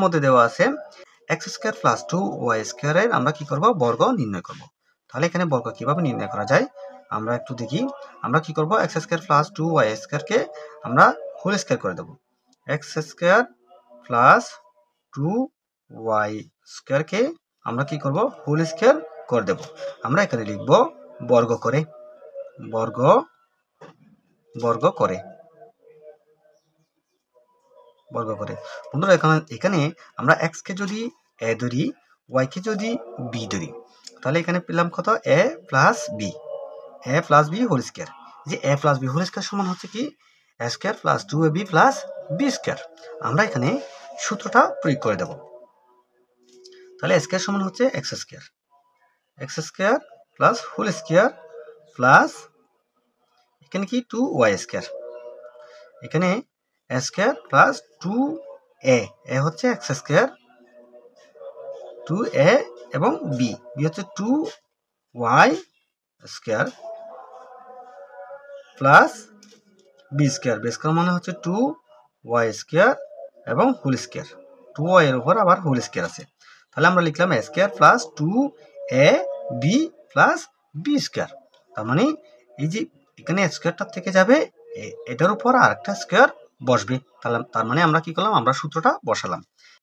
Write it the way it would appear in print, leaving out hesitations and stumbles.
মধ্যে দেওয়া আছে এক্স স্কোয়ার প্লাস 2y স্কোয়ারের আমরা কি করব, বর্গ নির্ণয় করব। তাহলে এখানে বর্গ কিভাবে নির্ণয় করা যায় আমরা একটু দেখি। আমরা কি করব, এক্স স্কোয়ার প্লাস 2y স্কোয়ারকে আমরা হোল স্কোয়ার করে দেব। এক্স স্কোয়ার প্লাস 2y স্কোয়ারকে আমরা কি করব, হোল স্কোয়ার করে দেব। আমরা এখানে লিখব বর্গ করে, বর্গ বর্গ করে, বর্গ করে। বন্ধুরা এখানে আমরা x কে যদি a ধরি, y কে যদি b ধরি, তাহলে এখানে পেলাম কত, a plus b whole square. যে a plus b whole square সমান হচ্ছে কি a square plus 2ab plus b square. আমরা এখানে সূত্রটা প্রয়োগ করে দেব। তাহলে a স্কয়ার সমান হচ্ছে x square plus whole square plus এখানে কি 2y স্কয়ার। এখানে a square plus 2a, a হচ্ছে x স্কয়ার, 2a এবং b হচ্ছে 2y square plus b square. b square মানে হচ্ছে 2y স্কয়ার এবং হোল স্কয়ার, 2y এর উপর আবার হোল স্কয়ার আছে। তাহলে আমরা লিখলাম a square plus 2ab plus b square. তার মানে এই যে এখানে স্কয়ারটা থেকে যাবে, এটার উপর আরেকটা স্কয়ার বসবে। তার মানে আমরা কি করলাম, আমরা সূত্রটা বসালাম।